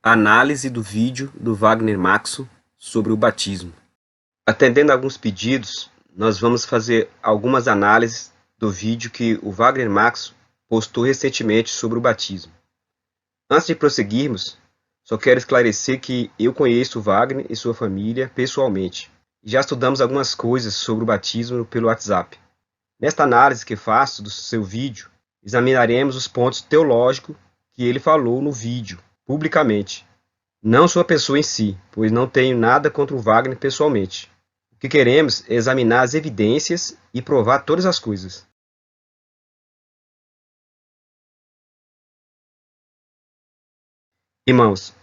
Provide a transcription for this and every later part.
Análise do vídeo do Wagner Maxo sobre o batismo. Atendendo a alguns pedidos, nós vamos fazer algumas análises do vídeo que o Wagner Maxo postou recentemente sobre o batismo. Antes de prosseguirmos, só quero esclarecer que eu conheço o Wagner e sua família pessoalmente. Já estudamos algumas coisas sobre o batismo pelo WhatsApp. Nesta análise que faço do seu vídeo, examinaremos os pontos teológicos que ele falou no vídeo, publicamente. Não sua pessoa em si, pois não tenho nada contra o Wagner pessoalmente. O que queremos é examinar as evidências e provar todas as coisas. Irmãos,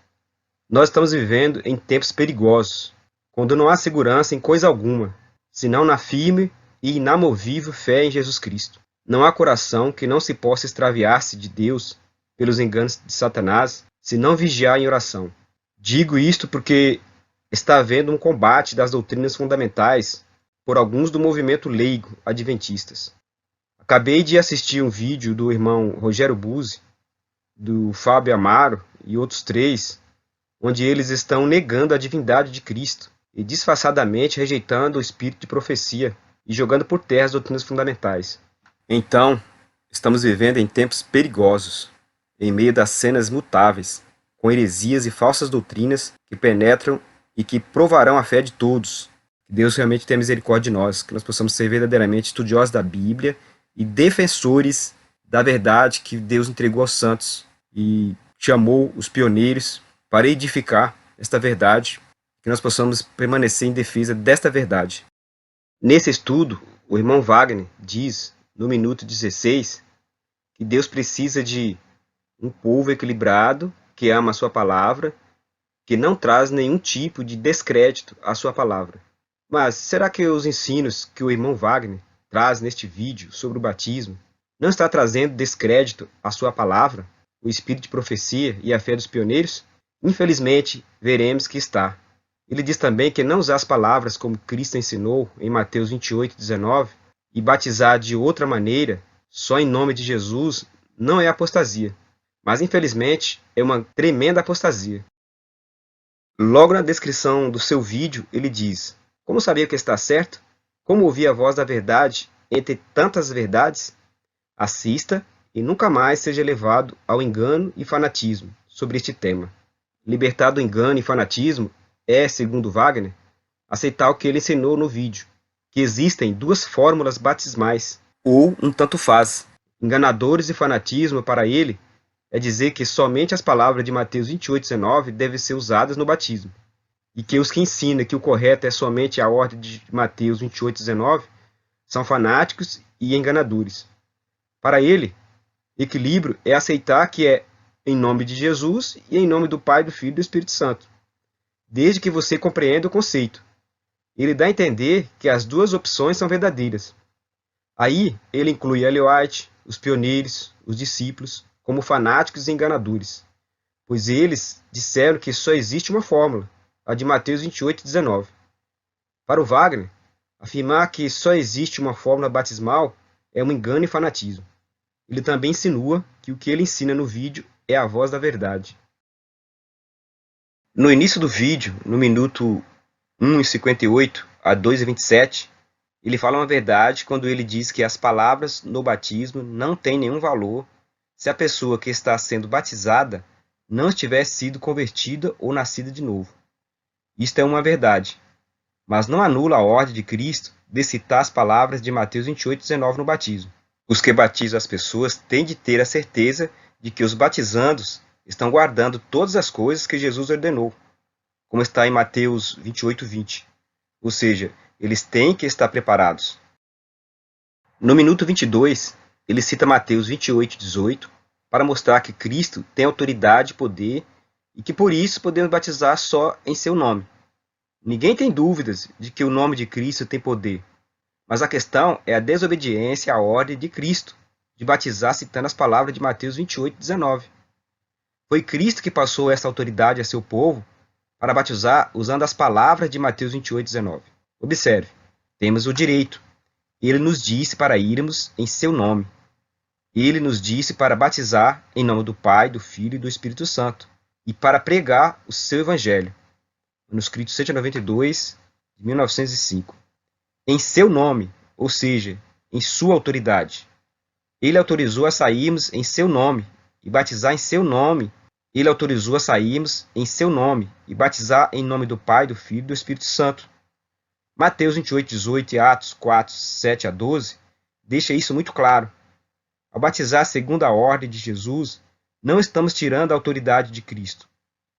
nós estamos vivendo em tempos perigosos, quando não há segurança em coisa alguma, senão na firme e inamovível fé em Jesus Cristo. Não há coração que não se possa extraviar-se de Deus pelos enganos de Satanás, se não vigiar em oração. Digo isto porque está havendo um combate das doutrinas fundamentais por alguns do movimento leigo adventistas. Acabei de assistir um vídeo do irmão Rogério Buzzi, do Fábio Amaro e outros três, onde eles estão negando a divindade de Cristo e disfarçadamente rejeitando o espírito de profecia e jogando por terra as doutrinas fundamentais. Então, estamos vivendo em tempos perigosos, em meio das cenas mutáveis, com heresias e falsas doutrinas que penetram e que provarão a fé de todos. Que Deus realmente tenha misericórdia de nós, que nós possamos ser verdadeiramente estudiosos da Bíblia e defensores da verdade que Deus entregou aos santos e chamou os pioneiros para edificar esta verdade, que nós possamos permanecer em defesa desta verdade. Nesse estudo, o irmão Wagner diz, no minuto 16, que Deus precisa de um povo equilibrado, que ama a sua palavra, que não traz nenhum tipo de descrédito à sua palavra. Mas será que os ensinos que o irmão Wagner traz neste vídeo sobre o batismo não está trazendo descrédito à sua palavra, o espírito de profecia e a fé dos pioneiros? Infelizmente, veremos que está. Ele diz também que não usar as palavras como Cristo ensinou em Mateus 28:19 e batizar de outra maneira, só em nome de Jesus, não é apostasia. Mas, infelizmente, é uma tremenda apostasia. Logo na descrição do seu vídeo, ele diz: como saber o que está certo? Como ouvir a voz da verdade entre tantas verdades? Assista e nunca mais seja levado ao engano e fanatismo sobre este tema. Libertar do engano e fanatismo é, segundo Wagner, aceitar o que ele ensinou no vídeo, que existem duas fórmulas batismais, ou um tanto faz. Enganadores e fanatismo, para ele, é dizer que somente as palavras de Mateus 28:19 devem ser usadas no batismo, e que os que ensinam que o correto é somente a ordem de Mateus 28:19 são fanáticos e enganadores. Para ele, equilíbrio é aceitar que é em nome de Jesus e em nome do Pai, do Filho e do Espírito Santo, desde que você compreenda o conceito. Ele dá a entender que as duas opções são verdadeiras. Aí ele inclui Ellen White, os pioneiros, os discípulos, como fanáticos e enganadores, pois eles disseram que só existe uma fórmula, a de Mateus 28:19. Para o Wagner, afirmar que só existe uma fórmula batismal é um engano e fanatismo. Ele também insinua que o que ele ensina no vídeo é a voz da verdade. No início do vídeo, no minuto 1:58 a 2:27, ele fala uma verdade quando ele diz que as palavras no batismo não têm nenhum valor se a pessoa que está sendo batizada não tiver sido convertida ou nascida de novo. Isto é uma verdade, mas não anula a ordem de Cristo de citar as palavras de Mateus 28:19 no batismo. Os que batizam as pessoas têm de ter a certeza de que os batizandos estão guardando todas as coisas que Jesus ordenou, como está em Mateus 28:20. Ou seja, eles têm que estar preparados. No minuto 22, ele cita Mateus 28:18 para mostrar que Cristo tem autoridade e poder e que por isso podemos batizar só em seu nome. Ninguém tem dúvidas de que o nome de Cristo tem poder, mas a questão é a desobediência à ordem de Cristo de batizar citando as palavras de Mateus 28:19. Foi Cristo que passou essa autoridade a seu povo para batizar usando as palavras de Mateus 28:19. Observe, temos o direito. Ele nos disse para irmos em seu nome. Ele nos disse para batizar em nome do Pai, do Filho e do Espírito Santo. e para pregar o seu evangelho. Manuscrito 192, de 1905. Em seu nome, ou seja, em sua autoridade. Ele autorizou a sairmos em seu nome e batizar em seu nome. Ele autorizou a sairmos em seu nome e batizar em nome do Pai, do Filho e do Espírito Santo. Mateus 28, 18 e Atos 4, 7 a 12 deixa isso muito claro. Ao batizar segundo a ordem de Jesus, não estamos tirando a autoridade de Cristo.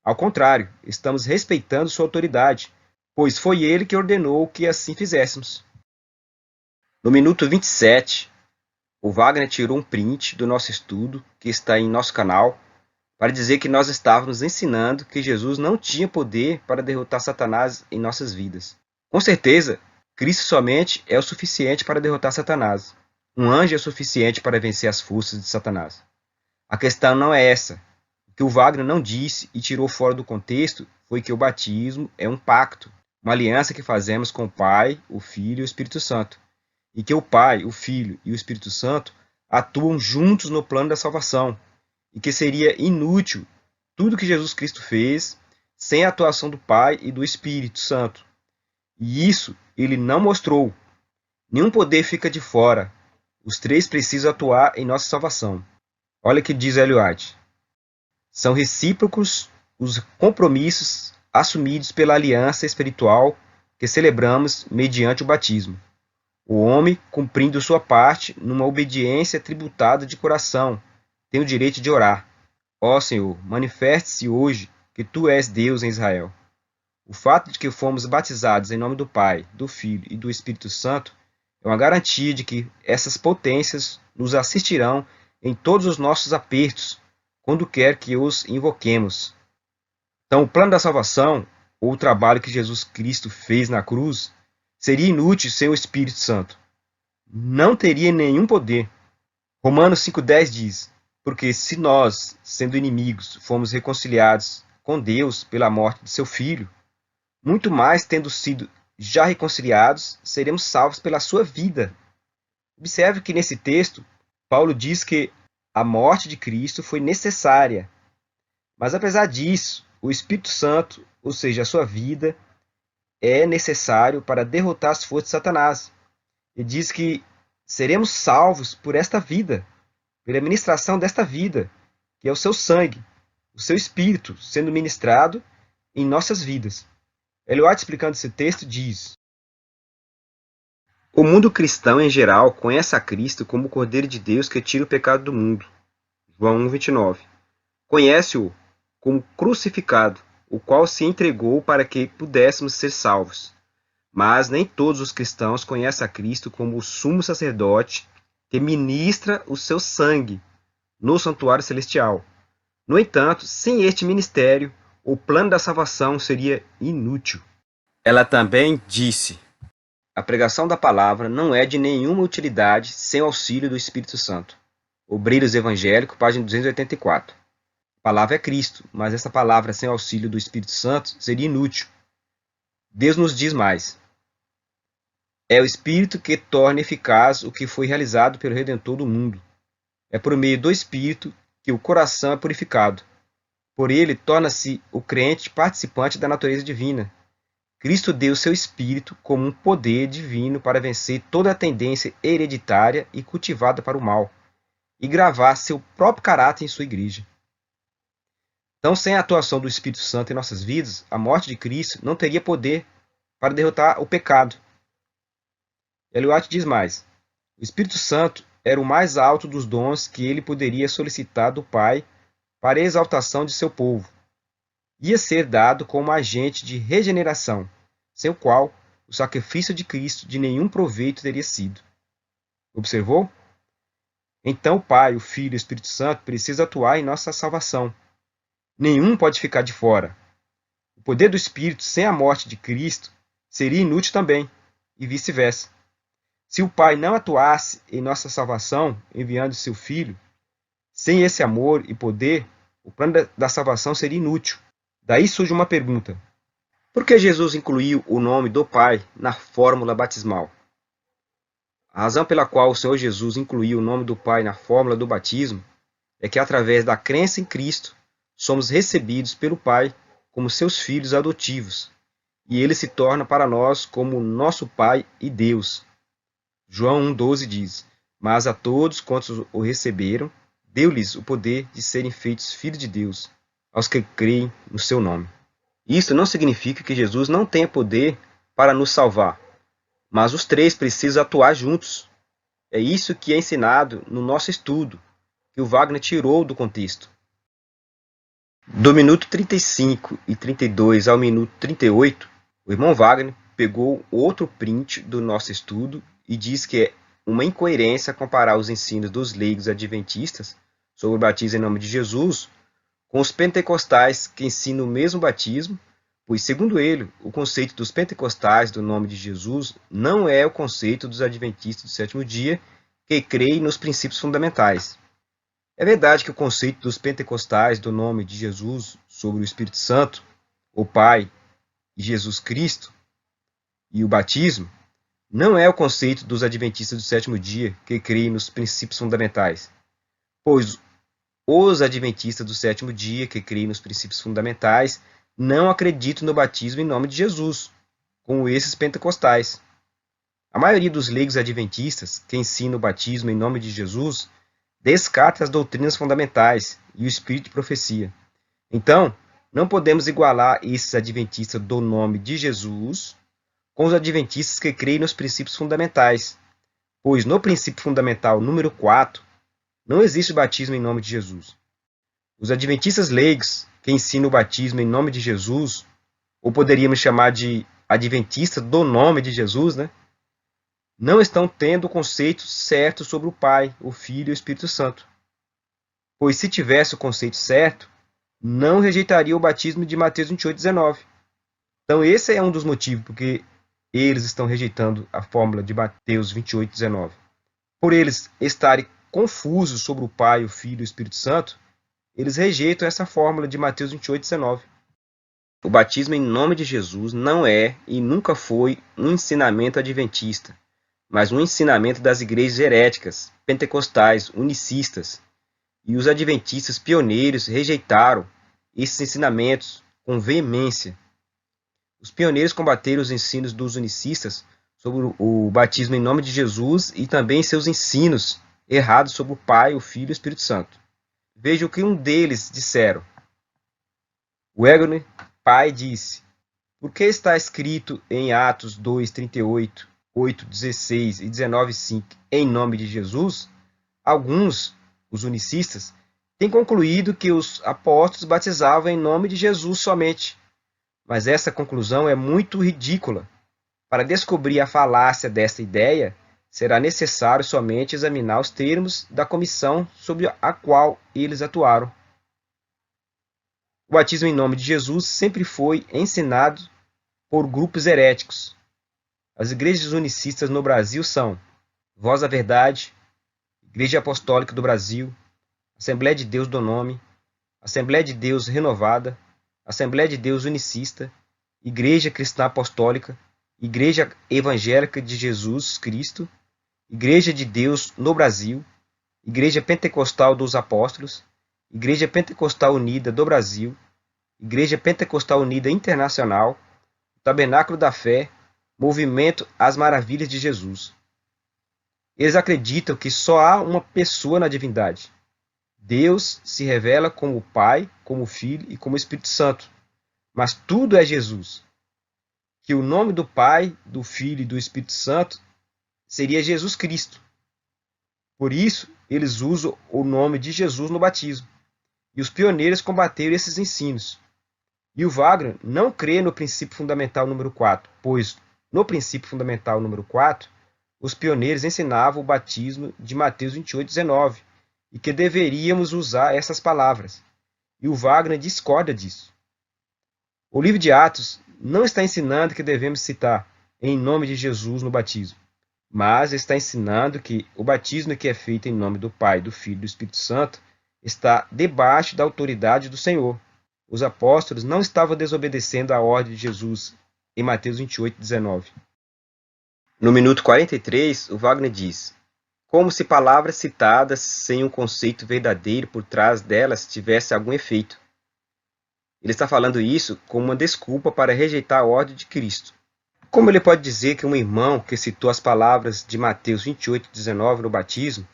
Ao contrário, estamos respeitando sua autoridade, pois foi ele que ordenou que assim fizéssemos. No minuto 27, o Wagner tirou um print do nosso estudo, que está em nosso canal, para dizer que nós estávamos ensinando que Jesus não tinha poder para derrotar Satanás em nossas vidas. Com certeza, Cristo somente é o suficiente para derrotar Satanás. Um anjo é suficiente para vencer as forças de Satanás. A questão não é essa. O que o Wagner não disse e tirou fora do contexto foi que o batismo é um pacto, uma aliança que fazemos com o Pai, o Filho e o Espírito Santo. E que o Pai, o Filho e o Espírito Santo atuam juntos no plano da salvação. E que seria inútil tudo que Jesus Cristo fez sem a atuação do Pai e do Espírito Santo. E isso ele não mostrou. Nenhum poder fica de fora. Os três precisam atuar em nossa salvação. Olha o que diz Ellen White. São recíprocos os compromissos assumidos pela aliança espiritual que celebramos mediante o batismo. O homem, cumprindo sua parte numa obediência tributada de coração, tem o direito de orar. Ó Senhor, manifeste-se hoje que Tu és Deus em Israel. O fato de que fomos batizados em nome do Pai, do Filho e do Espírito Santo é uma garantia de que essas potências nos assistirão em todos os nossos apertos, quando quer que os invoquemos. Então, o plano da salvação, ou o trabalho que Jesus Cristo fez na cruz, seria inútil sem o Espírito Santo. Não teria nenhum poder. Romanos 5,10 diz: porque se nós, sendo inimigos, fomos reconciliados com Deus pela morte de seu Filho, muito mais tendo sido já reconciliados, seremos salvos pela sua vida. Observe que nesse texto, Paulo diz que a morte de Cristo foi necessária. Mas apesar disso, o Espírito Santo, ou seja, a sua vida, é necessário para derrotar as forças de Satanás. Ele diz que seremos salvos por esta vida, pela ministração desta vida, que é o seu sangue, o seu Espírito sendo ministrado em nossas vidas. Ellen White, explicando esse texto, diz: o mundo cristão em geral conhece a Cristo como o Cordeiro de Deus que tira o pecado do mundo. João 1,29. Conhece-o como crucificado, o qual se entregou para que pudéssemos ser salvos. Mas nem todos os cristãos conhecem a Cristo como o sumo sacerdote que ministra o seu sangue no santuário celestial. No entanto, sem este ministério, o plano da salvação seria inútil. Ela também disse: a pregação da palavra não é de nenhuma utilidade sem o auxílio do Espírito Santo. Obreiros Evangélico, página 284. A palavra é Cristo, mas essa palavra sem o auxílio do Espírito Santo seria inútil. Deus nos diz mais: é o Espírito que torna eficaz o que foi realizado pelo Redentor do mundo. É por meio do Espírito que o coração é purificado. Por ele, torna-se o crente participante da natureza divina. Cristo deu seu Espírito como um poder divino para vencer toda a tendência hereditária e cultivada para o mal, e gravar seu próprio caráter em sua igreja. Então, sem a atuação do Espírito Santo em nossas vidas, a morte de Cristo não teria poder para derrotar o pecado. Ellen White diz mais: o Espírito Santo era o mais alto dos dons que ele poderia solicitar do Pai para a exaltação de seu povo. Ia ser dado como agente de regeneração, sem o qual o sacrifício de Cristo de nenhum proveito teria sido. Observou? Então o Pai, o Filho e o Espírito Santo precisam atuar em nossa salvação. Nenhum pode ficar de fora. O poder do Espírito sem a morte de Cristo seria inútil também, e vice-versa. Se o Pai não atuasse em nossa salvação, enviando seu Filho, sem esse amor e poder, o plano da salvação seria inútil. Daí surge uma pergunta: por que Jesus incluiu o nome do Pai na fórmula batismal? A razão pela qual o Senhor Jesus incluiu o nome do Pai na fórmula do batismo é que, através da crença em Cristo, somos recebidos pelo Pai como seus filhos adotivos, e ele se torna para nós como nosso Pai e Deus. João 1,12 diz: Mas a todos quantos o receberam, deu-lhes o poder de serem feitos filhos de Deus, aos que creem no seu nome. Isso não significa que Jesus não tenha poder para nos salvar, mas os três precisam atuar juntos. É isso que é ensinado no nosso estudo, que o Wagner tirou do contexto. Do minuto 35 e 32 ao minuto 38, o irmão Wagner pegou outro print do nosso estudo e diz que é uma incoerência comparar os ensinos dos leigos adventistas sobre o batismo em nome de Jesus com os pentecostais que ensinam o mesmo batismo, pois, segundo ele, o conceito dos pentecostais do nome de Jesus não é o conceito dos adventistas do sétimo dia que creem nos princípios fundamentais. É verdade que o conceito dos pentecostais do nome de Jesus sobre o Espírito Santo, o Pai e Jesus Cristo e o batismo não é o conceito dos adventistas do sétimo dia que creem nos princípios fundamentais, pois os adventistas do sétimo dia que creem nos princípios fundamentais não acreditam no batismo em nome de Jesus, como esses pentecostais. A maioria dos leigos adventistas que ensinam o batismo em nome de Jesus descarta as doutrinas fundamentais e o espírito de profecia. Então, não podemos igualar esses adventistas do nome de Jesus com os adventistas que creem nos princípios fundamentais, pois no princípio fundamental número 4 não existe o batismo em nome de Jesus. Os adventistas leigos que ensinam o batismo em nome de Jesus, ou poderíamos chamar de adventistas do nome de Jesus, não estão tendo o conceito certo sobre o Pai, o Filho e o Espírito Santo. Pois se tivesse o conceito certo, não rejeitaria o batismo de Mateus 28,19. Então esse é um dos motivos porque eles estão rejeitando a fórmula de Mateus 28,19. Por eles estarem confusos sobre o Pai, o Filho e o Espírito Santo, eles rejeitam essa fórmula de Mateus 28,19. O batismo em nome de Jesus não é e nunca foi um ensinamento adventista, mas um ensinamento das igrejas heréticas, pentecostais, unicistas. E os adventistas pioneiros rejeitaram esses ensinamentos com veemência. Os pioneiros combateram os ensinos dos unicistas sobre o batismo em nome de Jesus e também seus ensinos errados sobre o Pai, o Filho e o Espírito Santo. Veja o que um deles disseram. Wagner, pai, disse: Por que está escrito em Atos 2:38, 8:16 e 19:5 em nome de Jesus? Alguns, os unicistas, têm concluído que os apóstolos batizavam em nome de Jesus somente. Mas essa conclusão é muito ridícula. Para descobrir a falácia desta ideia, será necessário somente examinar os termos da comissão sobre a qual eles atuaram. O batismo em nome de Jesus sempre foi ensinado por grupos heréticos. As igrejas unicistas no Brasil são Voz da Verdade, Igreja Apostólica do Brasil, Assembleia de Deus do Nome, Assembleia de Deus Renovada, Assembleia de Deus Unicista, Igreja Cristã Apostólica, Igreja Evangélica de Jesus Cristo, Igreja de Deus no Brasil, Igreja Pentecostal dos Apóstolos, Igreja Pentecostal Unida do Brasil, Igreja Pentecostal Unida Internacional, Tabernáculo da Fé, Movimento As Maravilhas de Jesus. Eles acreditam que só há uma pessoa na divindade. Deus se revela como o Pai, como o Filho e como o Espírito Santo. Mas tudo é Jesus. Que o nome do Pai, do Filho e do Espírito Santo seria Jesus Cristo. Por isso, eles usam o nome de Jesus no batismo. E os pioneiros combateram esses ensinos. E o Wagner não crê no princípio fundamental número 4, pois no princípio fundamental número 4, os pioneiros ensinavam o batismo de Mateus 28,19 e que deveríamos usar essas palavras. E o Wagner discorda disso. O livro de Atos não está ensinando que devemos citar em nome de Jesus no batismo, mas está ensinando que o batismo que é feito em nome do Pai, do Filho e do Espírito Santo está debaixo da autoridade do Senhor. Os apóstolos não estavam desobedecendo a ordem de Jesus em Mateus 28,19. No minuto 43, o Wagner diz: como se palavras citadas sem um conceito verdadeiro por trás delas tivesse algum efeito. Ele está falando isso como uma desculpa para rejeitar a ordem de Cristo. Como ele pode dizer que um irmão que citou as palavras de Mateus 28:19 no batismo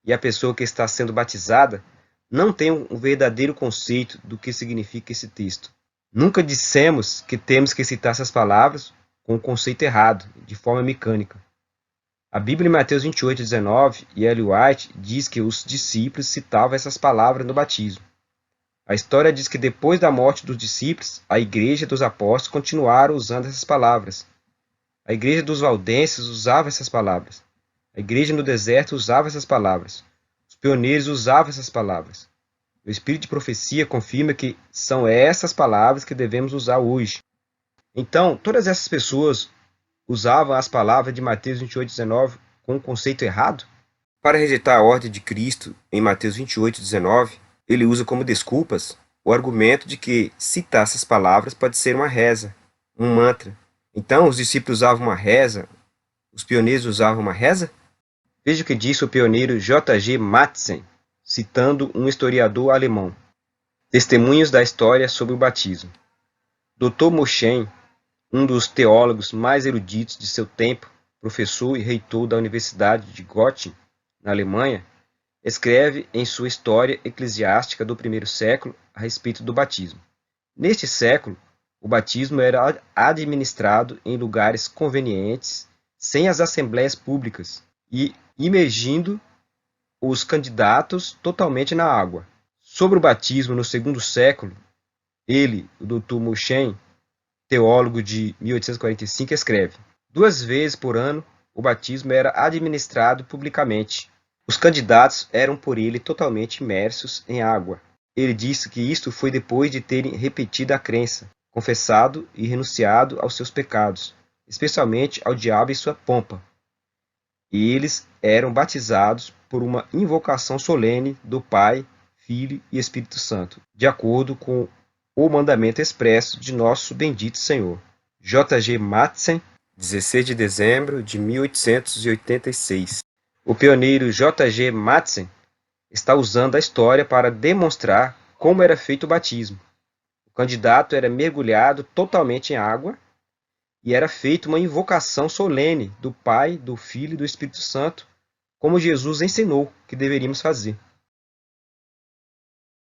e a pessoa que está sendo batizada não tem um verdadeiro conceito do que significa esse texto? Nunca dissemos que temos que citar essas palavras com o conceito errado, de forma mecânica. A Bíblia em Mateus 28:19 e Ellen White diz que os discípulos citavam essas palavras no batismo. A história diz que depois da morte dos discípulos, a igreja dos apóstolos continuaram usando essas palavras. A igreja dos valdenses usava essas palavras. A igreja no deserto usava essas palavras. Os pioneiros usavam essas palavras. O espírito de profecia confirma que são essas palavras que devemos usar hoje. Então, todas essas pessoas usavam as palavras de Mateus 28:19 com um conceito errado? Para rejeitar a ordem de Cristo em Mateus 28:19, ele usa como desculpas o argumento de que citar essas palavras pode ser uma reza, um mantra. Então, os discípulos usavam uma reza, os pioneiros usavam uma reza? Veja o que disse o pioneiro J.G. Madsen, citando um historiador alemão. Testemunhos da história sobre o batismo. Dr. Moschen, um dos teólogos mais eruditos de seu tempo, professor e reitor da Universidade de Göttingen, na Alemanha, escreve em sua História Eclesiástica do primeiro século a respeito do batismo. Neste século, o batismo era administrado em lugares convenientes, sem as assembleias públicas, e imergindo os candidatos totalmente na água. Sobre o batismo no segundo século, ele, o Dr. Moschen, teólogo de 1845, escreve: 2 vezes por ano o batismo era administrado publicamente. Os candidatos eram por ele totalmente imersos em água. Ele disse que isto foi depois de terem repetido a crença, confessado e renunciado aos seus pecados, especialmente ao diabo e sua pompa. E eles eram batizados por uma invocação solene do Pai, Filho e Espírito Santo, de acordo com o mandamento expresso de nosso bendito Senhor. J.G. Madsen, 16 de dezembro de 1886. O pioneiro J.G. Madsen está usando a história para demonstrar como era feito o batismo. O candidato era mergulhado totalmente em água e era feita uma invocação solene do Pai, do Filho e do Espírito Santo, como Jesus ensinou que deveríamos fazer.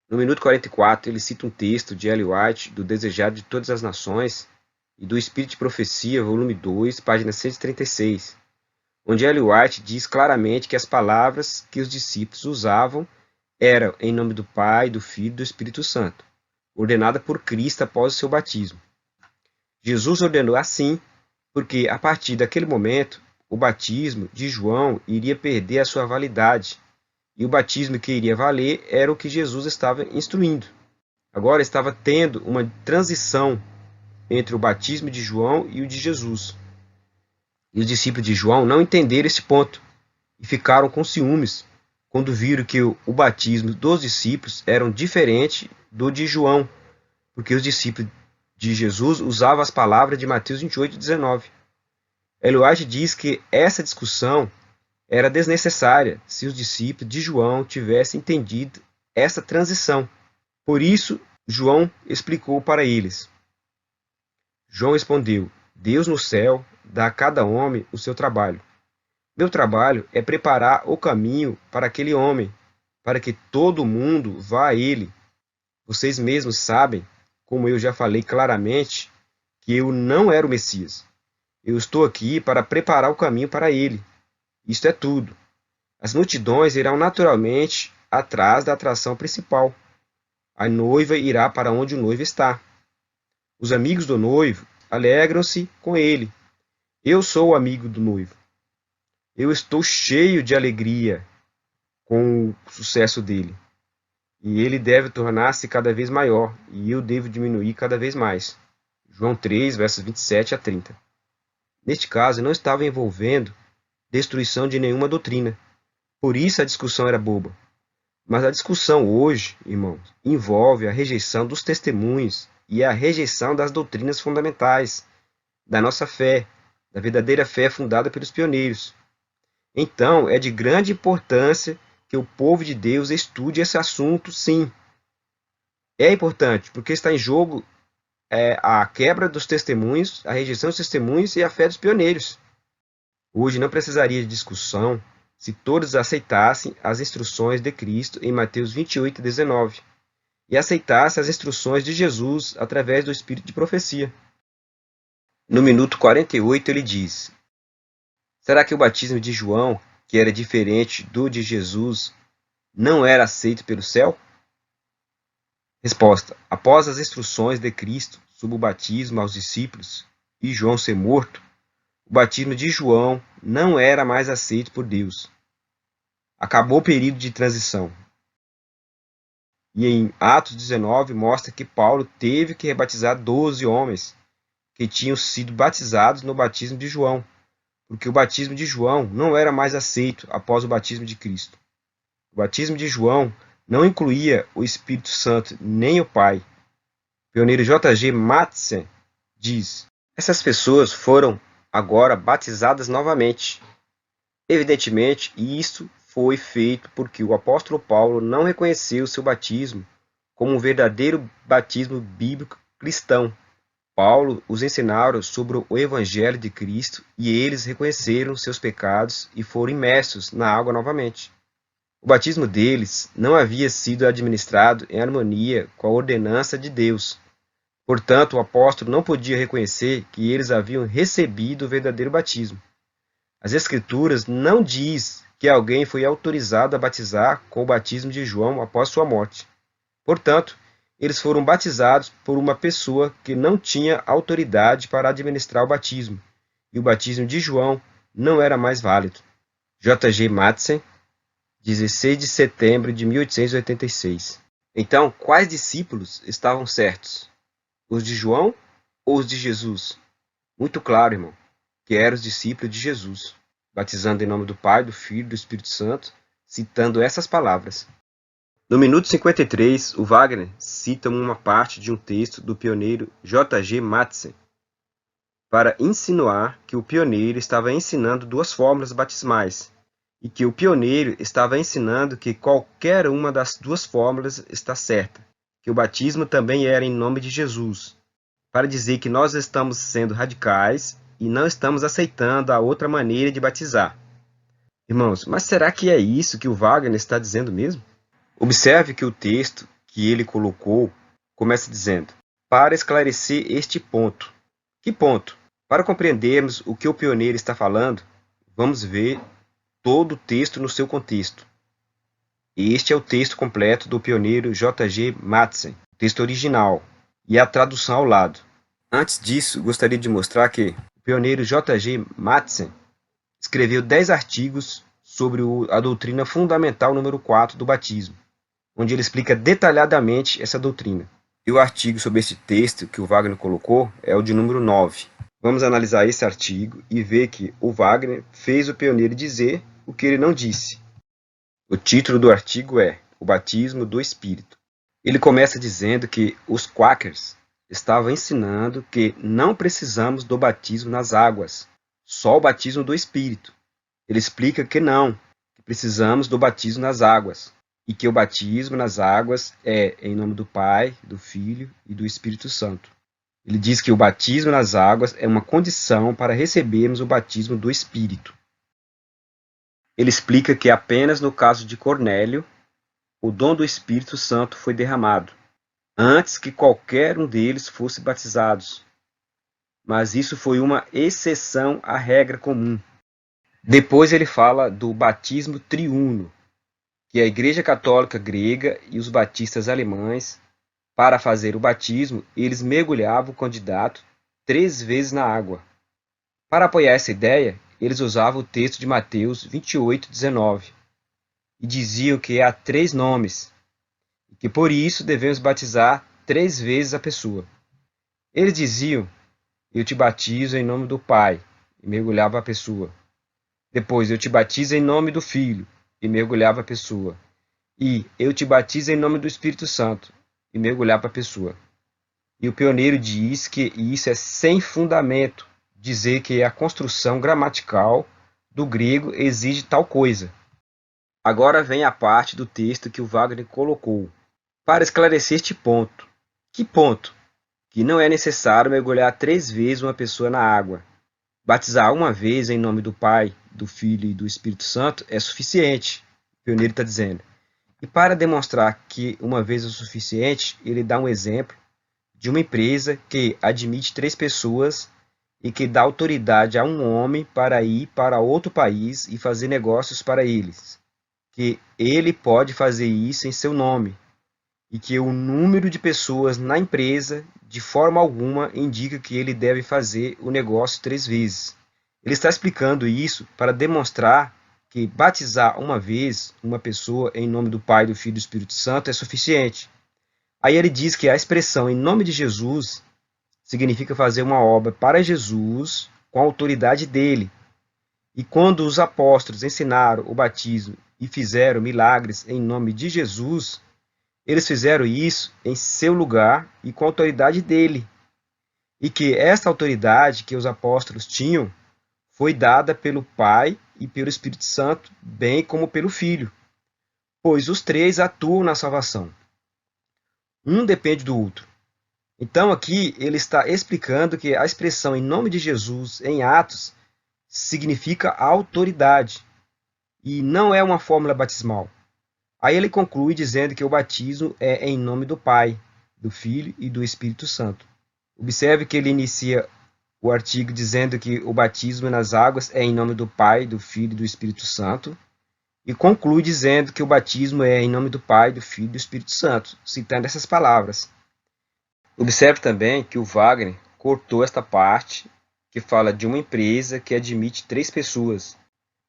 No minuto 44, ele cita um texto de Ellen White, do Desejado de Todas as Nações, e do Espírito de Profecia, volume 2, página 136, onde Ellen White diz claramente que as palavras que os discípulos usavam eram em nome do Pai, do Filho e do Espírito Santo, ordenada por Cristo após o seu batismo. Jesus ordenou assim, porque a partir daquele momento, o batismo de João iria perder a sua validade, e o batismo que iria valer era o que Jesus estava instruindo. Agora estava tendo uma transição entre o batismo de João e o de Jesus. E os discípulos de João não entenderam esse ponto e ficaram com ciúmes quando viram que o batismo dos discípulos era diferente do de João, porque os discípulos de Jesus usavam as palavras de Mateus 28:19. Ellen White diz que essa discussão era desnecessária se os discípulos de João tivessem entendido essa transição. Por isso, João explicou para eles. João respondeu: Deus no céu dá a cada homem o seu trabalho. Meu trabalho é preparar o caminho para aquele homem, para que todo mundo vá a ele. Vocês mesmos sabem, como eu já falei claramente, que eu não era o Messias. Eu estou aqui para preparar o caminho para ele. Isto é tudo. As multidões irão naturalmente atrás da atração principal. A noiva irá para onde o noivo está. Os amigos do noivo alegram-se com ele. Eu sou o amigo do noivo. Eu estou cheio de alegria com o sucesso dele. E ele deve tornar-se cada vez maior, e eu devo diminuir cada vez mais. João 3, versos 27 a 30. Neste caso, não estava envolvendo destruição de nenhuma doutrina. Por isso a discussão era boba. Mas a discussão hoje, irmãos, envolve a rejeição dos testemunhos e a rejeição das doutrinas fundamentais da nossa fé, da verdadeira fé fundada pelos pioneiros. Então, é de grande importância que o povo de Deus estude esse assunto, sim. É importante, porque está em jogo a quebra dos testemunhos, a rejeição dos testemunhos e a fé dos pioneiros. Hoje não precisaria de discussão se todos aceitassem as instruções de Cristo em Mateus 28:19 e aceitassem as instruções de Jesus através do Espírito de profecia. No minuto 48 ele diz: será que o batismo de João, que era diferente do de Jesus, não era aceito pelo céu? Resposta: após as instruções de Cristo sobre o batismo aos discípulos e João ser morto, o batismo de João não era mais aceito por Deus. Acabou o período de transição. E em Atos 19 mostra que Paulo teve que rebatizar 12 homens que tinham sido batizados no batismo de João, porque o batismo de João não era mais aceito após o batismo de Cristo. O batismo de João não incluía o Espírito Santo nem o Pai. O pioneiro J.G. Madsen diz: essas pessoas foram agora batizadas novamente. Evidentemente, isso foi feito porque o apóstolo Paulo não reconheceu seu batismo como um verdadeiro batismo bíblico cristão. Paulo os ensinaram sobre o Evangelho de Cristo e eles reconheceram seus pecados e foram imersos na água novamente. O batismo deles não havia sido administrado em harmonia com a ordenança de Deus. Portanto, o apóstolo não podia reconhecer que eles haviam recebido o verdadeiro batismo. As Escrituras não diz que alguém foi autorizado a batizar com o batismo de João após sua morte. Portanto, eles foram batizados por uma pessoa que não tinha autoridade para administrar o batismo, e o batismo de João não era mais válido. J.G. Madsen, 16 de setembro de 1886. Então, quais discípulos estavam certos? Os de João ou os de Jesus? Muito claro, irmão, que eram os discípulos de Jesus, batizando em nome do Pai, do Filho e do Espírito Santo, citando essas palavras. No minuto 53, o Wagner cita uma parte de um texto do pioneiro J.G. Madsen para insinuar que o pioneiro estava ensinando duas fórmulas batismais e que o pioneiro estava ensinando que qualquer uma das duas fórmulas está certa, que o batismo também era em nome de Jesus, para dizer que nós estamos sendo radicais e não estamos aceitando a outra maneira de batizar. Irmãos, mas será que é isso que o Wagner está dizendo mesmo? Observe que o texto que ele colocou começa dizendo: para esclarecer este ponto. Que ponto? Para compreendermos o que o pioneiro está falando, vamos ver todo o texto no seu contexto. Este é o texto completo do pioneiro J.G. Madsen, o texto original, e a tradução ao lado. Antes disso, gostaria de mostrar que o pioneiro J.G. Madsen escreveu 10 artigos sobre a doutrina fundamental número 4 do batismo, onde ele explica detalhadamente essa doutrina. E o artigo sobre esse texto que o Wagner colocou é o de número 9. Vamos analisar esse artigo e ver que o Wagner fez o pioneiro dizer o que ele não disse. O título do artigo é O Batismo do Espírito. Ele começa dizendo que os Quakers estavam ensinando que não precisamos do batismo nas águas, só o batismo do Espírito. Ele explica que não, que precisamos do batismo nas águas, e que o batismo nas águas é em nome do Pai, do Filho e do Espírito Santo. Ele diz que o batismo nas águas é uma condição para recebermos o batismo do Espírito. Ele explica que apenas no caso de Cornélio, o dom do Espírito Santo foi derramado, antes que qualquer um deles fosse batizados. Mas isso foi uma exceção à regra comum. Depois ele fala do batismo triuno, que a Igreja Católica grega e os batistas alemães, para fazer o batismo, eles mergulhavam o candidato 3 vezes na água. Para apoiar essa ideia, eles usavam o texto de Mateus 28:19 e diziam que há 3 nomes e que por isso devemos batizar 3 vezes a pessoa. Eles diziam: eu te batizo em nome do Pai, e mergulhava a pessoa. Depois, eu te batizo em nome do Filho, e mergulhava a pessoa. E eu te batizo em nome do Espírito Santo, e mergulhava a pessoa. E o pioneiro diz que isso é sem fundamento, dizer que a construção gramatical do grego exige tal coisa. Agora vem a parte do texto que o Wagner colocou. para esclarecer este ponto. Que ponto? Que não é necessário mergulhar 3 vezes uma pessoa na água. Batizar uma vez em nome do Pai, do Filho e do Espírito Santo é suficiente, o pioneiro está dizendo. E para demonstrar que uma vez é o suficiente, ele dá um exemplo de uma empresa que admite 3 pessoas e que dá autoridade a um homem para ir para outro país e fazer negócios para eles. Que ele pode fazer isso em seu nome e que o número de pessoas na empresa, de forma alguma, indica que ele deve fazer o negócio 3 vezes. Ele está explicando isso para demonstrar que batizar uma vez uma pessoa em nome do Pai, do Filho e do Espírito Santo é suficiente. Aí ele diz que a expressão em nome de Jesus significa fazer uma obra para Jesus com a autoridade dele. E quando os apóstolos ensinaram o batismo e fizeram milagres em nome de Jesus, eles fizeram isso em seu lugar e com a autoridade dele. E que essa autoridade que os apóstolos tinham foi dada pelo Pai e pelo Espírito Santo, bem como pelo Filho, pois os 3 atuam na salvação. Um depende do outro. Então aqui ele está explicando que a expressão em nome de Jesus em Atos significa autoridade e não é uma fórmula batismal. Aí ele conclui dizendo que o batismo é em nome do Pai, do Filho e do Espírito Santo. Observe que ele inicia o artigo dizendo que o batismo nas águas é em nome do Pai, do Filho e do Espírito Santo, e conclui dizendo que o batismo é em nome do Pai, do Filho e do Espírito Santo, citando essas palavras. Observe também que o Wagner cortou esta parte que fala de uma empresa que admite 3 pessoas.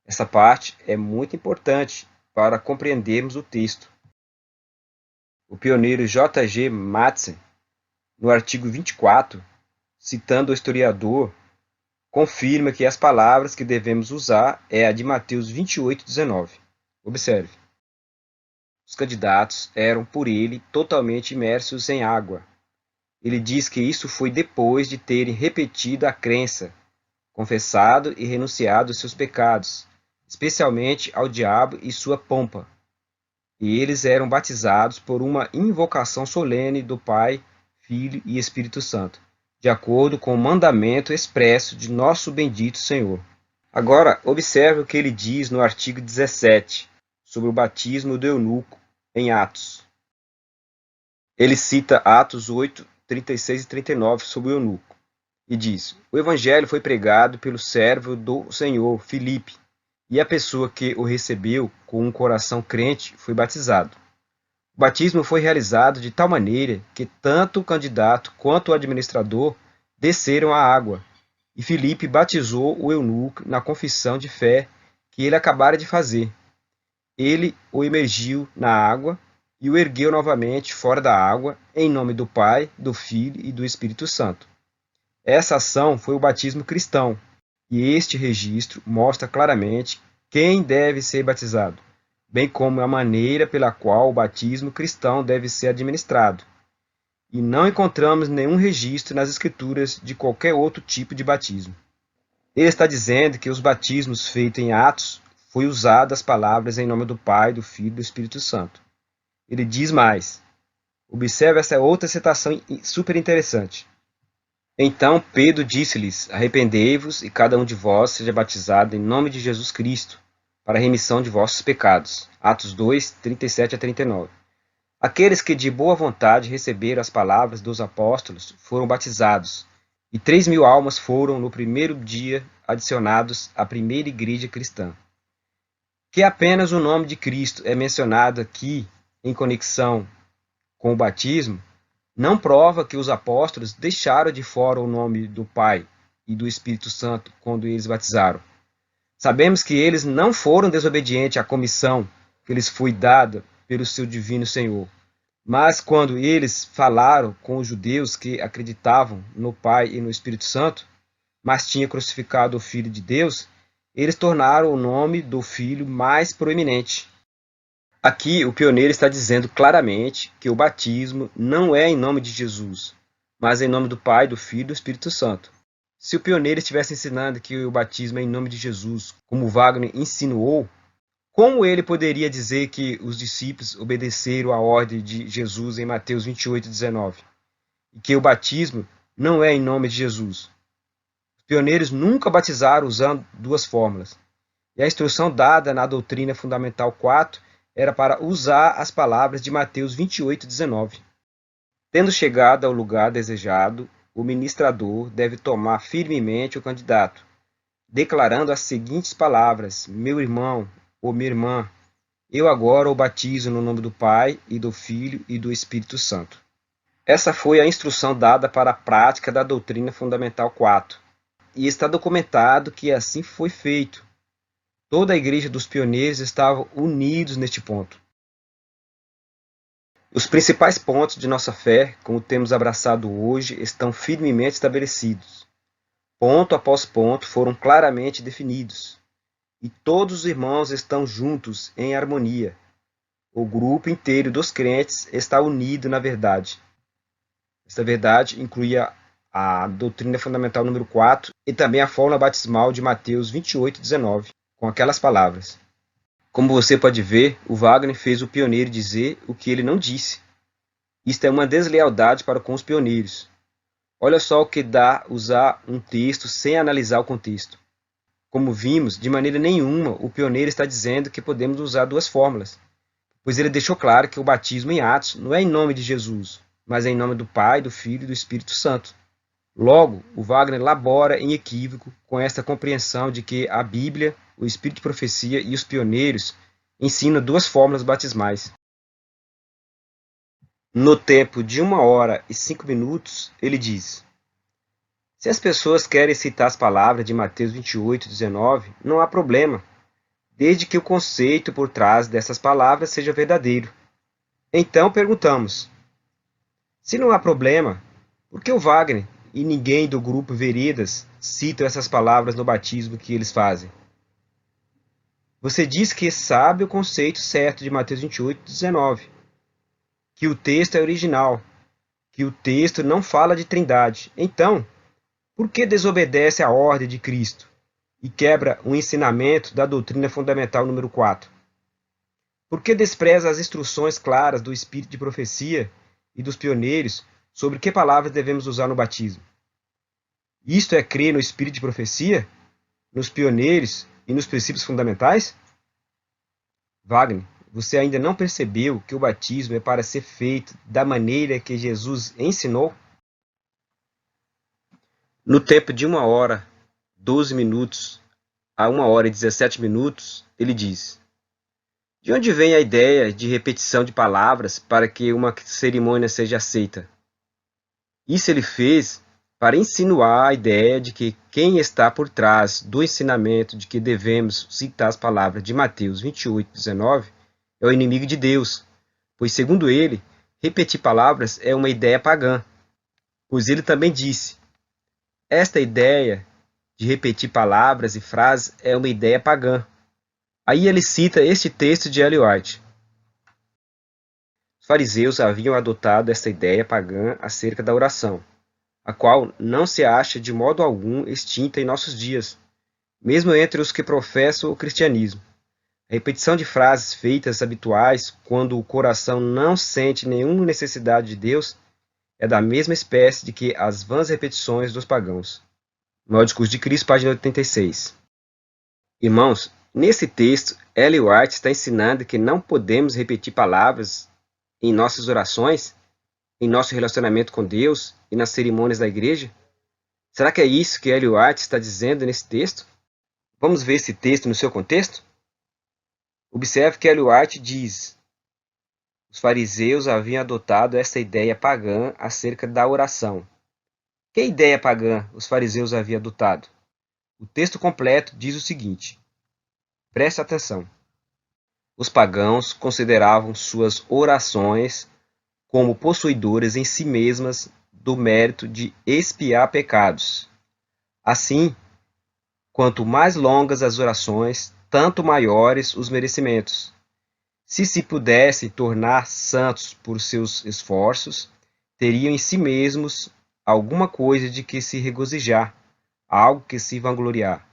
Essa parte é muito importante para compreendermos o texto. O pioneiro J. G. Madsen, no artigo 24, citando o historiador, confirma que as palavras que devemos usar é a de Mateus 28:19. Observe. Os candidatos eram por ele totalmente imersos em água. Ele diz que isso foi depois de terem repetido a crença, confessado e renunciado aos seus pecados, especialmente ao diabo e sua pompa. E eles eram batizados por uma invocação solene do Pai, Filho e Espírito Santo, de acordo com o mandamento expresso de nosso bendito Senhor. Agora, observe o que ele diz no artigo 17, sobre o batismo do eunuco, em Atos. Ele cita Atos 8, 36 e 39 sobre o eunuco, e diz: o evangelho foi pregado pelo servo do Senhor, Filipe, e a pessoa que o recebeu com um coração crente foi batizado. O batismo foi realizado de tal maneira que tanto o candidato quanto o administrador desceram à água, e Filipe batizou o eunuco na confissão de fé que ele acabara de fazer. Ele o imergiu na água e o ergueu novamente fora da água, em nome do Pai, do Filho e do Espírito Santo. Essa ação foi o batismo cristão, e este registro mostra claramente quem deve ser batizado, bem como a maneira pela qual o batismo cristão deve ser administrado. E não encontramos nenhum registro nas Escrituras de qualquer outro tipo de batismo. Ele está dizendo que os batismos feitos em Atos foi usado as palavras em nome do Pai, do Filho e do Espírito Santo. Ele diz mais. Observe essa outra citação super interessante. Então Pedro disse-lhes: arrependei-vos e cada um de vós seja batizado em nome de Jesus Cristo, para a remissão de vossos pecados. Atos 2, 37 a 39. Aqueles que de boa vontade receberam as palavras dos apóstolos foram batizados, e 3.000 almas foram no primeiro dia adicionados à primeira igreja cristã. Que apenas o nome de Cristo é mencionado aqui em conexão com o batismo, não prova que os apóstolos deixaram de fora o nome do Pai e do Espírito Santo quando eles batizaram. Sabemos que eles não foram desobedientes à comissão que lhes foi dada pelo seu divino Senhor. Mas quando eles falaram com os judeus que acreditavam no Pai e no Espírito Santo, mas tinham crucificado o Filho de Deus, eles tornaram o nome do Filho mais proeminente. Aqui o pioneiro está dizendo claramente que o batismo não é em nome de Jesus, mas em nome do Pai, do Filho e do Espírito Santo. Se o pioneiro estivesse ensinando que o batismo é em nome de Jesus, como Wagner insinuou, Como ele poderia dizer que os discípulos obedeceram à ordem de Jesus em Mateus 28:19 e que o batismo não é em nome de Jesus? Os pioneiros nunca batizaram usando duas fórmulas, e a instrução dada na doutrina fundamental 4 era para usar as palavras de Mateus 28:19. Tendo chegado ao lugar desejado, o ministrador deve tomar firmemente o candidato, declarando as seguintes palavras: meu irmão ou minha irmã, eu agora o batizo no nome do Pai, e do Filho e do Espírito Santo. Essa foi a instrução dada para a prática da doutrina fundamental 4, e está documentado que assim foi feito. Toda a igreja dos pioneiros estava unidos neste ponto. Os principais pontos de nossa fé, como temos abraçado hoje, estão firmemente estabelecidos. Ponto após ponto foram claramente definidos. E todos os irmãos estão juntos em harmonia. O grupo inteiro dos crentes está unido na verdade. Esta verdade incluía a doutrina fundamental número 4 e também a fórmula batismal de Mateus 28:19, com aquelas palavras. Como você pode ver, o Wagner fez o pioneiro dizer o que ele não disse. Isto é uma deslealdade para com os pioneiros. Olha só o que dá usar um texto sem analisar o contexto. Como vimos, de maneira nenhuma o pioneiro está dizendo que podemos usar duas fórmulas, pois ele deixou claro que o batismo em Atos não é em nome de Jesus, mas é em nome do Pai, do Filho e do Espírito Santo. Logo, o Wagner labora em equívoco com esta compreensão de que a Bíblia, o Espírito de Profecia e os pioneiros ensinam duas fórmulas batismais. No tempo de 1h05, ele diz: se as pessoas querem citar as palavras de Mateus 28:19, não há problema, desde que o conceito por trás dessas palavras seja verdadeiro. Então perguntamos: se não há problema, por que o Wagner e ninguém do grupo Veredas citam essas palavras no batismo que eles fazem? Você diz que sabe o conceito certo de Mateus 28:19, que o texto é original, que o texto não fala de trindade. Então, por que desobedece à ordem de Cristo e quebra o ensinamento da doutrina fundamental número 4? Por que despreza as instruções claras do Espírito de Profecia e dos pioneiros sobre que palavras devemos usar no batismo? Isto é crer no Espírito de Profecia, nos pioneiros e nos princípios fundamentais? Wagner, você ainda não percebeu que o batismo é para ser feito da maneira que Jesus ensinou? No tempo de 1h12 a 1h17, ele diz: de onde vem a ideia de repetição de palavras para que uma cerimônia seja aceita? Isso ele fez para insinuar a ideia de que quem está por trás do ensinamento de que devemos citar as palavras de Mateus 28:19 é o inimigo de Deus, pois, segundo ele, repetir palavras é uma ideia pagã. Pois ele também disse: esta ideia de repetir palavras e frases é uma ideia pagã. Aí ele cita este texto de Ellen White. Os fariseus haviam adotado esta ideia pagã acerca da oração, a qual não se acha de modo algum extinta em nossos dias, mesmo entre os que professam o cristianismo. A repetição de frases feitas habituais quando o coração não sente nenhuma necessidade de Deus é da mesma espécie de que as vãs repetições dos pagãos. Maior Discurso de Cristo, página 86. Irmãos, nesse texto, Ellen White está ensinando que não podemos repetir palavras em nossas orações, em nosso relacionamento com Deus e nas cerimônias da igreja? Será que é isso que Ellen White está dizendo nesse texto? Vamos ver esse texto no seu contexto? Observe que Ellen White diz: os fariseus haviam adotado essa ideia pagã acerca da oração. Que ideia pagã os fariseus haviam adotado? O texto completo diz o seguinte: preste atenção. Os pagãos consideravam suas orações como possuidoras em si mesmas do mérito de expiar pecados. Assim, quanto mais longas as orações, tanto maiores os merecimentos. Se pudessem tornar santos por seus esforços, teriam em si mesmos alguma coisa de que se regozijar, algo que se vangloriar.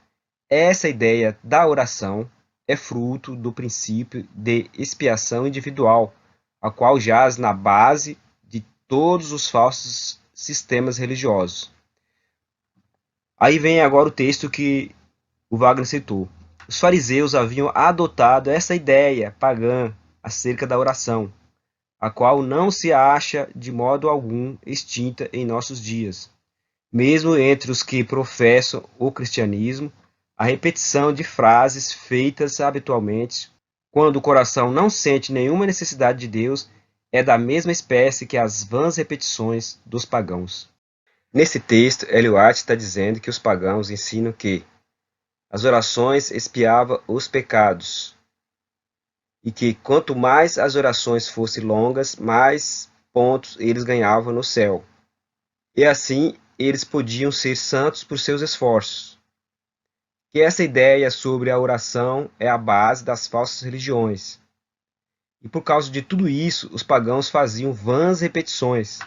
Essa ideia da oração é fruto do princípio de expiação individual, a qual jaz na base de todos os falsos sistemas religiosos. Aí vem agora o texto que o Wagner citou. Os fariseus haviam adotado essa ideia pagã acerca da oração, a qual não se acha de modo algum extinta em nossos dias. Mesmo entre os que professam o cristianismo, a repetição de frases feitas habitualmente, quando o coração não sente nenhuma necessidade de Deus, é da mesma espécie que as vãs repetições dos pagãos. Nesse texto, Ellen White está dizendo que os pagãos ensinam que as orações expiavam os pecados e que quanto mais as orações fossem longas, mais pontos eles ganhavam no céu. E assim eles podiam ser santos por seus esforços. Que essa ideia sobre a oração é a base das falsas religiões. E por causa de tudo isso, os pagãos faziam vãs repetições.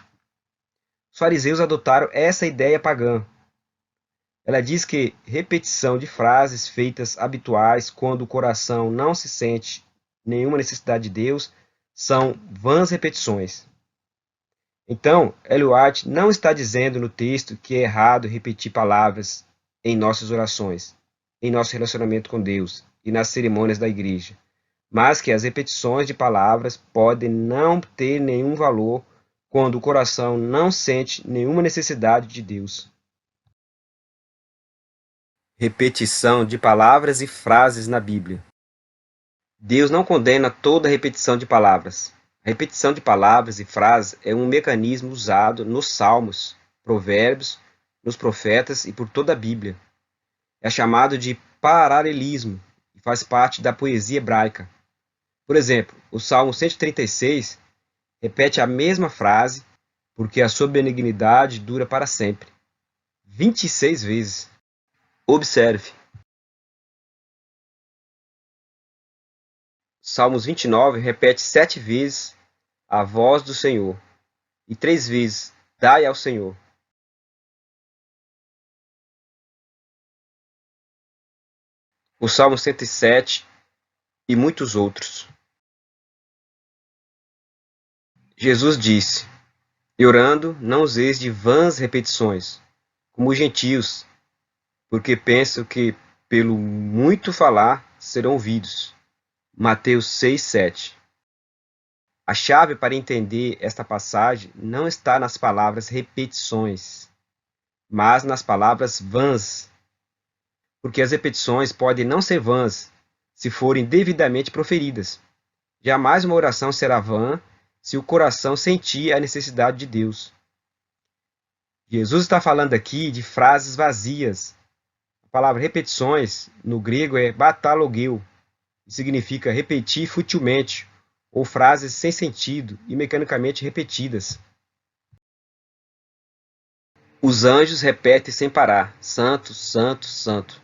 Os fariseus adotaram essa ideia pagã. Ela diz que repetição de frases feitas habituais quando o coração não se sente nenhuma necessidade de Deus são vãs repetições. Então, Ellen White não está dizendo no texto que é errado repetir palavras em nossas orações, em nosso relacionamento com Deus e nas cerimônias da igreja, mas que as repetições de palavras podem não ter nenhum valor quando o coração não sente nenhuma necessidade de Deus. Repetição de palavras e frases na Bíblia. Deus não condena toda repetição de palavras. A repetição de palavras e frases é um mecanismo usado nos Salmos, Provérbios, nos Profetas e por toda a Bíblia. É chamado de paralelismo e faz parte da poesia hebraica. Por exemplo, o Salmo 136 repete a mesma frase, porque a sua benignidade dura para sempre, 26 vezes. Observe. Salmos 29 repete 7 vezes a voz do Senhor e 3 vezes dai ao Senhor. O Salmo 107 e muitos outros. Jesus disse: e orando, não useis de vãs repetições, como os gentios, porque pensam que pelo muito falar serão ouvidos. Mateus 6:7. A chave para entender esta passagem não está nas palavras repetições, mas nas palavras vãs, porque as repetições podem não ser vãs se forem devidamente proferidas. Jamais uma oração será vã se o coração sentir a necessidade de Deus. Jesus está falando aqui de frases vazias. A palavra repetições, no grego, é batalogeu, e significa repetir futilmente, ou frases sem sentido e mecanicamente repetidas. Os anjos repetem sem parar, santo, santo, santo,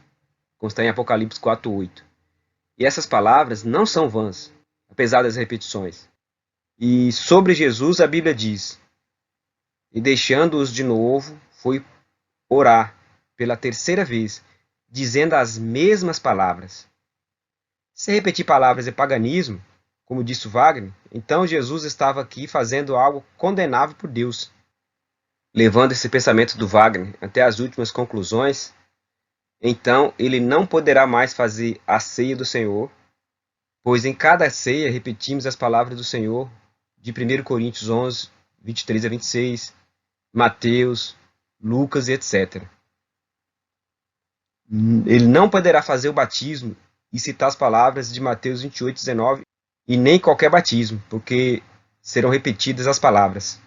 como está em Apocalipse 4:8. E essas palavras não são vãs, apesar das repetições. E sobre Jesus a Bíblia diz: e deixando-os de novo, foi orar pela terceira vez, dizendo as mesmas palavras. Se repetir palavras é paganismo, como disse o Wagner, então Jesus estava aqui fazendo algo condenável por Deus. Levando esse pensamento do Wagner até as últimas conclusões, então ele não poderá mais fazer a ceia do Senhor, pois em cada ceia repetimos as palavras do Senhor de 1 Coríntios 11, 23 a 26, Mateus, Lucas e etc. Ele não poderá fazer o batismo e citar as palavras de Mateus 28, 19 e nem qualquer batismo, porque serão repetidas as palavras.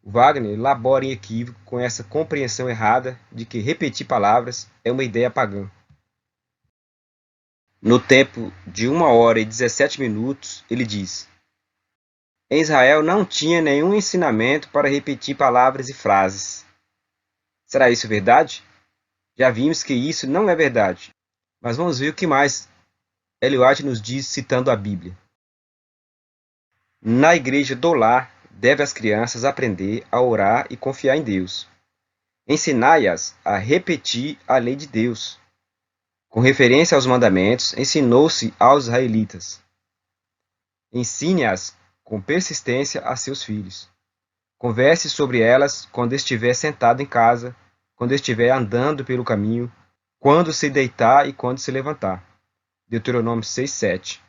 O Wagner elabora em equívoco com essa compreensão errada de que repetir palavras é uma ideia pagã. No tempo de 1h17, ele diz: em Israel não tinha nenhum ensinamento para repetir palavras e frases. Será isso verdade? Já vimos que isso não é verdade. Mas vamos ver o que mais Ellen White nos diz citando a Bíblia. Na igreja do lar, deve as crianças aprender a orar e confiar em Deus. Ensinai-as a repetir a lei de Deus, Com referência aos mandamentos, ensinou-se aos israelitas. Ensine-as com persistência a seus filhos. Converse sobre elas quando estiver sentado em casa, quando estiver andando pelo caminho, quando se deitar e quando se levantar. Deuteronômio 6:7.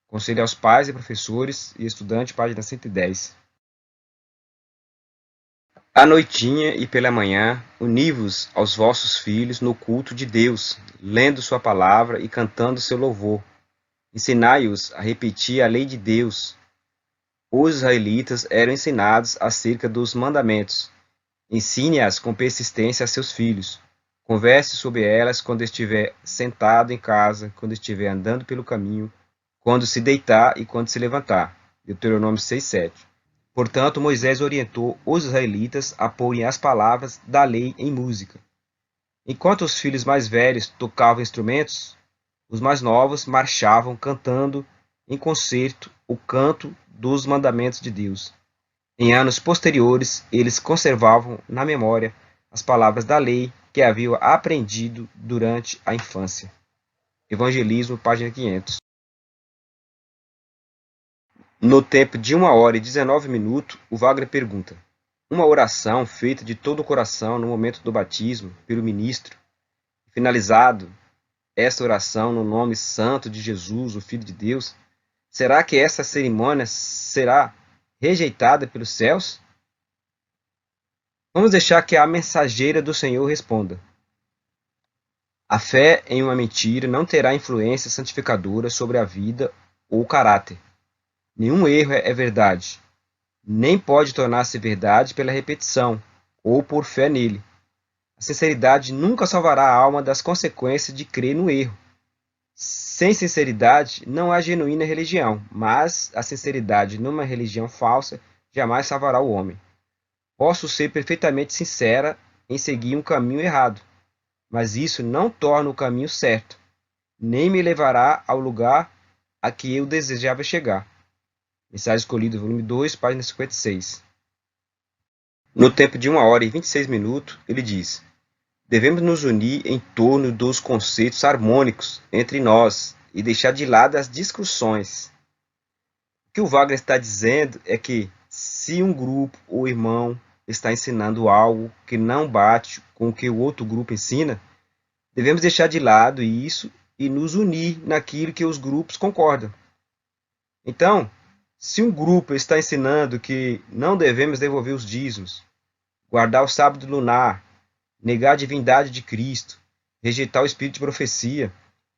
Conselho aos pais e professores e estudantes, página 110. À noitinha e pela manhã, uni-vos aos vossos filhos no culto de Deus, lendo sua palavra e cantando seu louvor. Ensinai-os a repetir a lei de Deus. Os israelitas eram ensinados acerca dos mandamentos. Ensine-as com persistência a seus filhos. Converse sobre elas quando estiver sentado em casa, quando estiver andando pelo caminho, quando se deitar e quando se levantar. Deuteronômio 6:7. Portanto, Moisés orientou os israelitas a porem as palavras da lei em música. Enquanto os filhos mais velhos tocavam instrumentos, os mais novos marchavam cantando em concerto o canto dos mandamentos de Deus. Em anos posteriores, eles conservavam na memória as palavras da lei que haviam aprendido durante a infância. Evangelismo, página 500. No tempo de 1h19, o Wagner pergunta: uma oração feita de todo o coração no momento do batismo pelo ministro, finalizado esta oração no nome santo de Jesus, o Filho de Deus, será que essa cerimônia será rejeitada pelos céus? Vamos deixar que a mensageira do Senhor responda. A fé em uma mentira não terá influência santificadora sobre a vida ou o caráter. Nenhum erro é verdade, nem pode tornar-se verdade pela repetição ou por fé nele. A sinceridade nunca salvará a alma das consequências de crer no erro. Sem sinceridade não há genuína religião, mas a sinceridade numa religião falsa jamais salvará o homem. Posso ser perfeitamente sincera em seguir um caminho errado, mas isso não torna o caminho certo, nem me levará ao lugar a que eu desejava chegar. Mensagem escolhida, volume 2, página 56. No tempo de 1h26, ele diz: devemos nos unir em torno dos conceitos harmônicos entre nós e deixar de lado as discussões. O que o Wagner está dizendo é que, se um grupo ou irmão está ensinando algo que não bate com o que o outro grupo ensina, devemos deixar de lado isso e nos unir naquilo que os grupos concordam. Então, se um grupo está ensinando que não devemos devolver os dízimos, guardar o sábado lunar, negar a divindade de Cristo, rejeitar o espírito de profecia,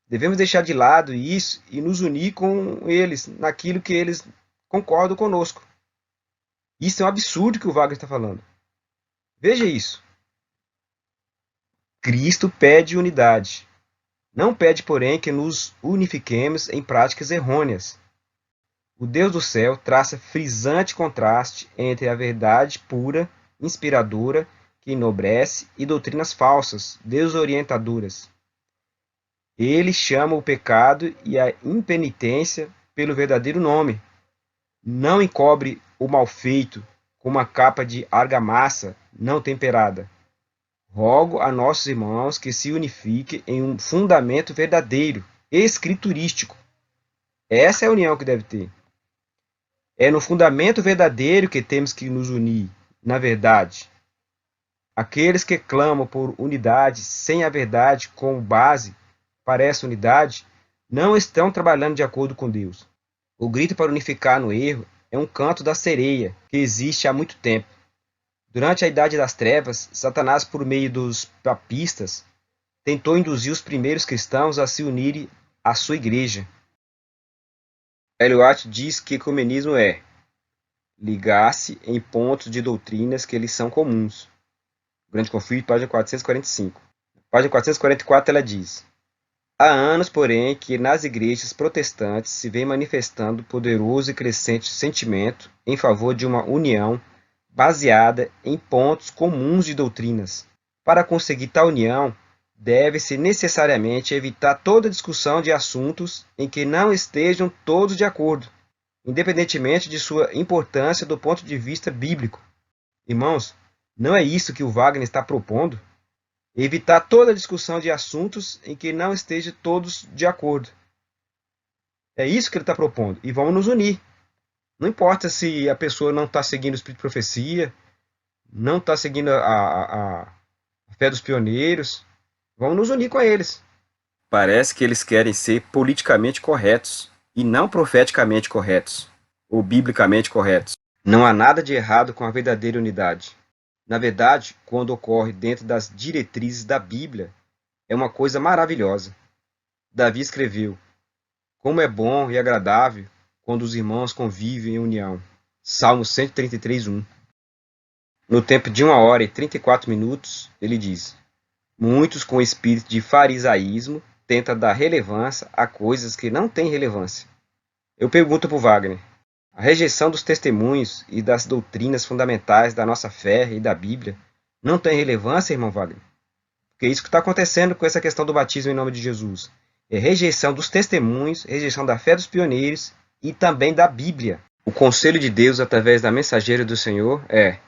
devemos deixar de lado isso e nos unir com eles naquilo que eles concordam conosco. Isso é um absurdo que o Wagner está falando. Veja isso. Cristo pede unidade. Não pede, porém, que nos unifiquemos em práticas errôneas. O Deus do céu traça frisante contraste entre a verdade pura, inspiradora, que enobrece, e doutrinas falsas, desorientadoras. Ele chama o pecado e a impenitência pelo verdadeiro nome. Não encobre o mal feito com uma capa de argamassa não temperada. Rogo a nossos irmãos que se unifiquem em um fundamento verdadeiro, escriturístico. Essa é a união que deve ter. É no fundamento verdadeiro que temos que nos unir, na verdade. Aqueles que clamam por unidade sem a verdade como base para essa unidade não estão trabalhando de acordo com Deus. O grito para unificar no erro é um canto da sereia que existe há muito tempo. Durante a Idade das Trevas, Satanás, por meio dos papistas, tentou induzir os primeiros cristãos a se unirem à sua igreja. Eliot diz que ecumenismo é ligar-se em pontos de doutrinas que lhes são comuns. Grande Conflito, página 445. Página 444 ela diz: há anos, porém, que nas igrejas protestantes se vem manifestando poderoso e crescente sentimento em favor de uma união baseada em pontos comuns de doutrinas. Para conseguir tal união, deve-se necessariamente evitar toda discussão de assuntos em que não estejam todos de acordo, independentemente de sua importância do ponto de vista bíblico. Irmãos, não é isso que o Wagner está propondo? Evitar toda discussão de assuntos em que não estejam todos de acordo. É isso que ele está propondo. E vamos nos unir. Não importa se a pessoa não está seguindo o espírito de profecia, não está seguindo a fé dos pioneiros. Vamos nos unir com eles. Parece que eles querem ser politicamente corretos e não profeticamente corretos ou biblicamente corretos. Não há nada de errado com a verdadeira unidade. Na verdade, quando ocorre dentro das diretrizes da Bíblia, é uma coisa maravilhosa. Davi escreveu: como é bom e agradável quando os irmãos convivem em união. Salmo 133, 1. No tempo de 1 hora e 34 minutos, ele diz: muitos com espírito de farisaísmo tentam dar relevância a coisas que não têm relevância. Eu pergunto para o Wagner: a rejeição dos testemunhos e das doutrinas fundamentais da nossa fé e da Bíblia não tem relevância, irmão Wagner? Porque é isso que está acontecendo com essa questão do batismo em nome de Jesus. É rejeição dos testemunhos, rejeição da fé dos pioneiros e também da Bíblia. O conselho de Deus através da mensageira do Senhor é: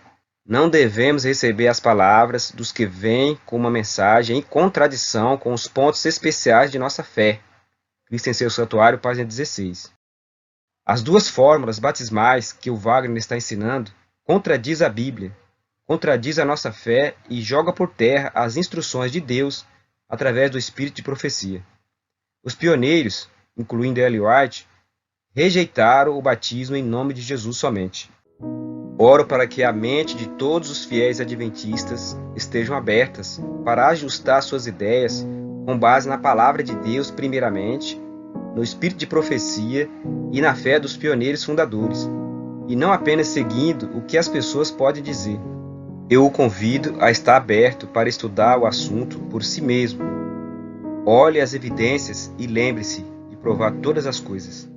não devemos receber as palavras dos que vêm com uma mensagem em contradição com os pontos especiais de nossa fé. Cristo em seu santuário, página 16. As duas fórmulas batismais que o Wagner está ensinando contradiz a Bíblia, contradiz a nossa fé e joga por terra as instruções de Deus através do espírito de profecia. Os pioneiros, incluindo Ellen White, rejeitaram o batismo em nome de Jesus somente. Oro para que a mente de todos os fiéis adventistas estejam abertas para ajustar suas ideias com base na palavra de Deus primeiramente, no espírito de profecia e na fé dos pioneiros fundadores, e não apenas seguindo o que as pessoas podem dizer. Eu o convido a estar aberto para estudar o assunto por si mesmo. Olhe as evidências e lembre-se de provar todas as coisas.